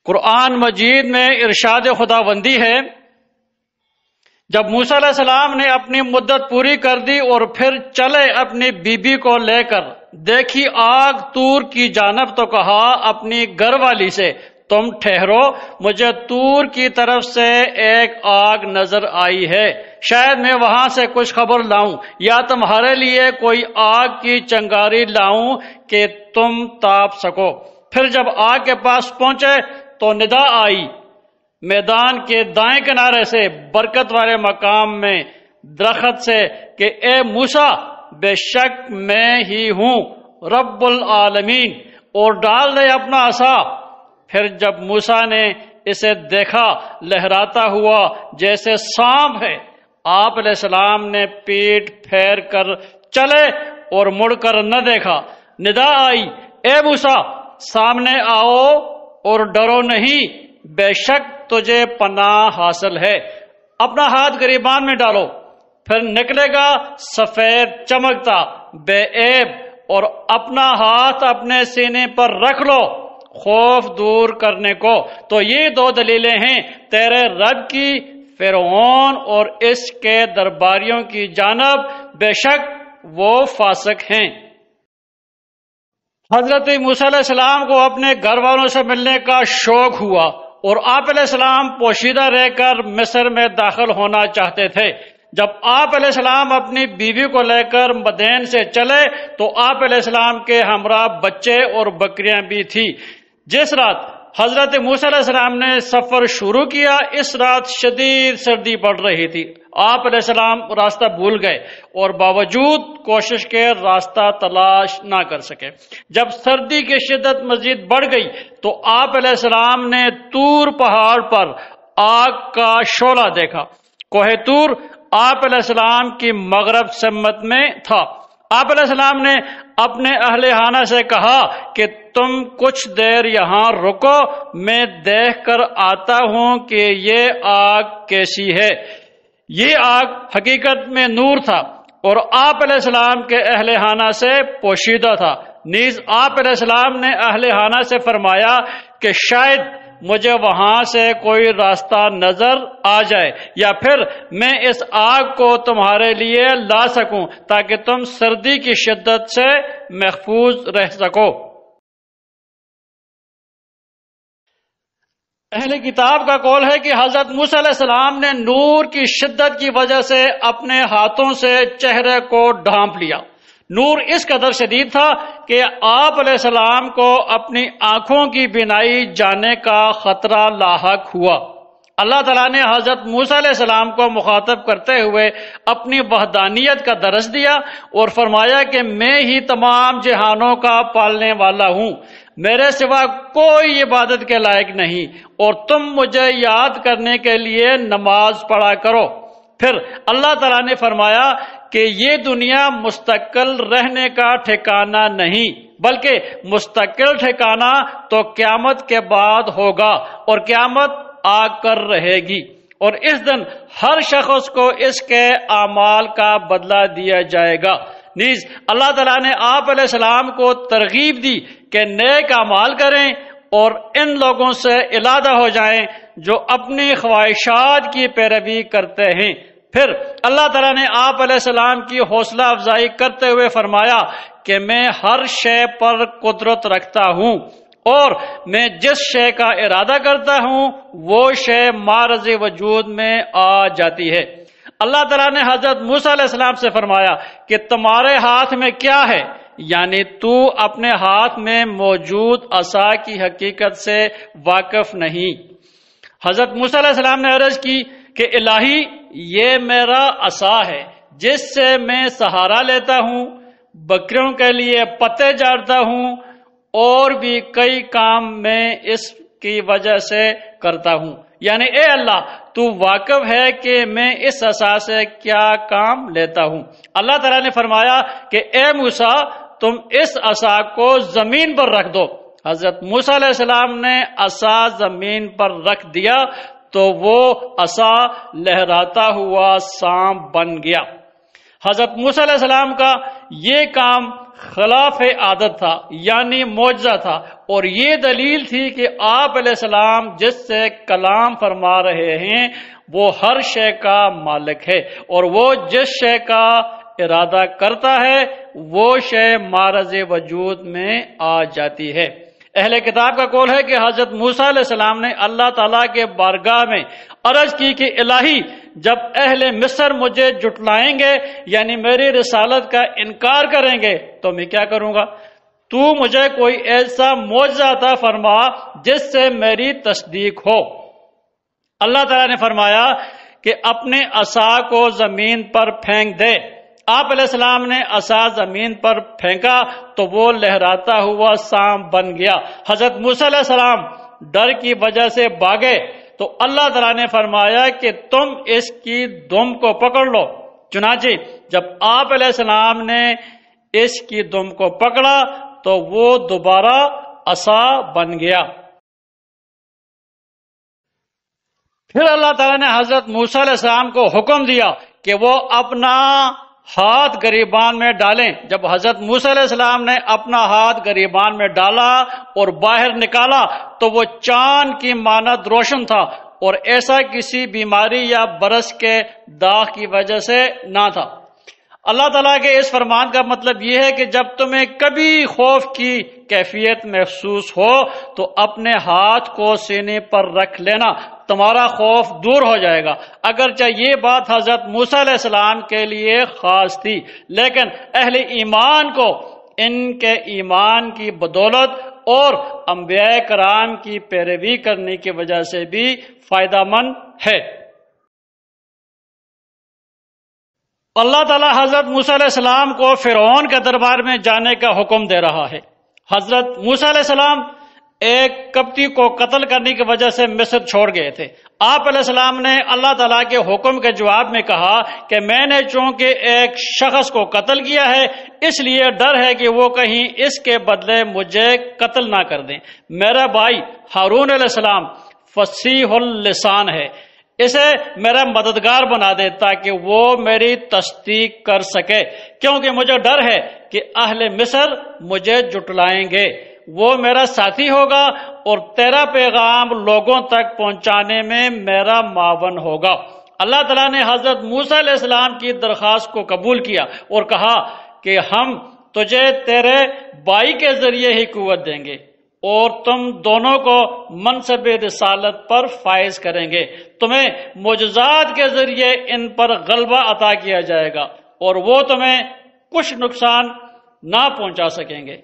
قرآن مجید میں ارشاد خداوندی ہے، جب موسیٰ علیہ السلام نے اپنی مدت پوری کر دی اور پھر چلے اپنی بیوی کو لے کر، دیکھی آگ طور کی جانب تو کہا اپنی گھر والی سے، تم ٹھہرو، مجھے طور کی طرف سے ایک آگ نظر آئی ہے، شاید میں وہاں سے کچھ خبر لاؤں یا تمہارے لیے کوئی آگ کی چنگاری لاؤں کہ تم تاپ سکو۔ پھر جب آگ کے پاس پہنچے تو ندا آئی میدان کے دائیں کنارے سے، برکت والے مقام میں درخت سے، کہ اے موسیٰ، بے شک میں ہی ہوں رب العالمین، اور ڈال دے اپنا عصا۔ پھر جب موسیٰ نے اسے دیکھا لہراتا ہوا جیسے سانپ ہے، آپ علیہ السلام نے پیٹ پھیر کر چلے اور مڑ کر نہ دیکھا۔ ندا آئی، اے موسیٰ، سامنے آؤ اور ڈرو نہیں، بے شک تجھے پناہ حاصل ہے، اپنا ہاتھ گریبان میں ڈالو، پھر نکلے گا سفید چمکتا بے عیب، اور اپنا ہاتھ اپنے سینے پر رکھ لو خوف دور کرنے کو۔ تو یہ دو دلیلیں ہیں تیرے رب کی فرعون اور اس کے درباریوں کی جانب، بے شک وہ فاسق ہیں۔ حضرت موسیٰ علیہ السلام کو اپنے گھر والوں سے ملنے کا شوق ہوا اور آپ علیہ السلام پوشیدہ رہ کر مصر میں داخل ہونا چاہتے تھے۔ جب آپ علیہ السلام اپنی بیوی کو لے کر مدین سے چلے تو آپ علیہ السلام کے ہمراہ بچے اور بکریاں بھی تھی۔ جس رات حضرت موسیٰ علیہ السلام نے سفر شروع کیا، اس رات شدید سردی پڑ رہی تھی۔ آپ علیہ السلام راستہ بھول گئے اور باوجود کوشش کے راستہ تلاش نہ کر سکے۔ جب سردی کی شدت مزید بڑھ گئی تو آپ علیہ السلام نے طور پہاڑ پر آگ کا شعلہ دیکھا۔ کوہ طور آپ علیہ السلام کی مغرب سمت میں تھا۔ آپ علیہ السلام نے اپنے اہل خانہ سے کہا کہ تم کچھ دیر یہاں رکو، میں دیکھ کر آتا ہوں کہ یہ آگ کیسی ہے۔ یہ آگ حقیقت میں نور تھا اور آپ علیہ السلام کے اہل خانہ سے پوشیدہ تھا۔ نیز آپ علیہ السلام نے اہل خانہ سے فرمایا کہ شاید مجھے وہاں سے کوئی راستہ نظر آ جائے یا پھر میں اس آگ کو تمہارے لیے لا سکوں تاکہ تم سردی کی شدت سے محفوظ رہ سکو۔ اہل کتاب کا قول ہے کہ حضرت موسیٰ علیہ السلام نے نور کی شدت کی وجہ سے اپنے ہاتھوں سے چہرے کو ڈھانپ لیا۔ نور اس قدر شدید تھا کہ آپ علیہ السلام کو اپنی آنکھوں کی بینائی جانے کا خطرہ لاحق ہوا۔ اللہ تعالیٰ نے حضرت موسیٰ علیہ السلام کو مخاطب کرتے ہوئے اپنی وحدانیت کا درس دیا اور فرمایا کہ میں ہی تمام جہانوں کا پالنے والا ہوں، میرے سوا کوئی عبادت کے لائق نہیں، اور تم مجھے یاد کرنے کے لیے نماز پڑھا کرو۔ پھر اللہ تعالیٰ نے فرمایا کہ یہ دنیا مستقل رہنے کا ٹھکانہ نہیں، بلکہ مستقل ٹھکانہ تو قیامت کے بعد ہوگا، اور قیامت آ کر رہے گی، اور اس دن ہر شخص کو اس کے اعمال کا بدلہ دیا جائے گا۔ نیز اللہ تعالیٰ نے آپ علیہ السلام کو ترغیب دی کہ نیک اعمال کریں اور ان لوگوں سے علیحدہ ہو جائیں جو اپنی خواہشات کی پیروی کرتے ہیں۔ پھر اللہ تعالیٰ نے آپ علیہ السلام کی حوصلہ افزائی کرتے ہوئے فرمایا کہ میں ہر شے پر قدرت رکھتا ہوں، اور میں جس شے کا ارادہ کرتا ہوں وہ شے معرض وجود میں آ جاتی ہے۔ اللہ تعالیٰ نے حضرت موسیٰ علیہ السلام سے فرمایا کہ تمہارے ہاتھ میں کیا ہے، یعنی تو اپنے ہاتھ میں موجود عصا کی حقیقت سے واقف نہیں۔ حضرت موسیٰ علیہ السلام نے عرض کی کہ الہی، یہ میرا عصا ہے جس سے میں سہارا لیتا ہوں، بکریوں کے لیے پتے جاڑتا ہوں، اور بھی کئی کام میں اس کی وجہ سے کرتا ہوں۔ یعنی اے اللہ، تو واقف ہے کہ میں اس عصا سے کیا کام لیتا ہوں۔ اللہ تعالیٰ نے فرمایا کہ اے موسیٰ، تم اس عصا کو زمین پر رکھ دو۔ حضرت موسیٰ علیہ السلام نے عصا زمین پر رکھ دیا تو وہ عصا لہراتا ہوا سانپ بن گیا۔ حضرت موسیٰ علیہ السلام کا یہ کام خلاف عادت تھا، یعنی معجزہ تھا، اور یہ دلیل تھی کہ آپ علیہ السلام جس سے کلام فرما رہے ہیں وہ ہر شے کا مالک ہے، اور وہ جس شے کا ارادہ کرتا ہے وہ شے معرض وجود میں آ جاتی ہے۔ اہل کتاب کا قول ہے کہ حضرت موسیٰ علیہ السلام نے اللہ تعالیٰ کے بارگاہ میں عرض کی کہ الہی، جب اہل مصر مجھے جھٹلائیں گے یعنی میری رسالت کا انکار کریں گے تو میں کیا کروں گا؟ تو مجھے کوئی ایسا معجزہ عطا فرما جس سے میری تصدیق ہو۔ اللہ تعالیٰ نے فرمایا کہ اپنے عصا کو زمین پر پھینک دے۔ آپ علیہ السلام نے عصا زمین پر پھینکا تو وہ لہراتا ہوا سانپ بن گیا۔ حضرت موسیٰ علیہ السلام ڈر کی وجہ سے بھاگے تو اللہ تعالیٰ نے فرمایا کہ تم اس کی دم کو پکڑ لو۔ چنانچہ جب آپ علیہ السلام نے اس کی دم کو پکڑا تو وہ دوبارہ عصا بن گیا۔ پھر اللہ تعالیٰ نے حضرت موسیٰ علیہ السلام کو حکم دیا کہ وہ اپنا ہاتھ گریبان میں ڈالیں۔ جب حضرت موسیٰ علیہ السلام نے اپنا ہاتھ گریبان میں ڈالا اور باہر نکالا تو وہ چاند کی مانند روشن تھا، اور ایسا کسی بیماری یا برس کے داغ کی وجہ سے نہ تھا۔ اللہ تعالیٰ کے اس فرمان کا مطلب یہ ہے کہ جب تمہیں کبھی خوف کی کیفیت محسوس ہو تو اپنے ہاتھ کو سینے پر رکھ لینا، تمہارا خوف دور ہو جائے گا۔ اگرچہ یہ بات حضرت موسیٰ علیہ السلام کے لیے خاص تھی، لیکن اہل ایمان کو ان کے ایمان کی بدولت اور انبیاء کرام کی پیروی کرنے کی وجہ سے بھی فائدہ مند ہے۔ اللہ تعالیٰ حضرت موسیٰ علیہ السلام کو فرعون کے دربار میں جانے کا حکم دے رہا ہے۔ حضرت موسیٰ علیہ السلام ایک کپتی کو قتل کرنے کی وجہ سے مصر چھوڑ گئے تھے۔ آپ علیہ السلام نے اللہ تعالیٰ کے حکم کے جواب میں کہا کہ میں نے چونکہ ایک شخص کو قتل کیا ہے اس لیے ڈر ہے کہ وہ کہیں اس کے بدلے مجھے قتل نہ کر دیں۔ میرا بھائی ہارون علیہ السلام فصیح اللسان ہے، اسے میرا مددگار بنا دے تاکہ وہ میری تصدیق کر سکے، کیونکہ مجھے ڈر ہے کہ اہل مصر مجھے جھٹلائیں گے۔ وہ میرا ساتھی ہوگا اور تیرا پیغام لوگوں تک پہنچانے میں میرا معاون ہوگا۔ اللہ تعالیٰ نے حضرت موسیٰ علیہ السلام کی درخواست کو قبول کیا اور کہا کہ ہم تجھے تیرے بھائی کے ذریعے ہی قوت دیں گے اور تم دونوں کو منصب رسالت پر فائز کریں گے۔ تمہیں معجزات کے ذریعے ان پر غلبہ عطا کیا جائے گا اور وہ تمہیں کچھ نقصان نہ پہنچا سکیں گے۔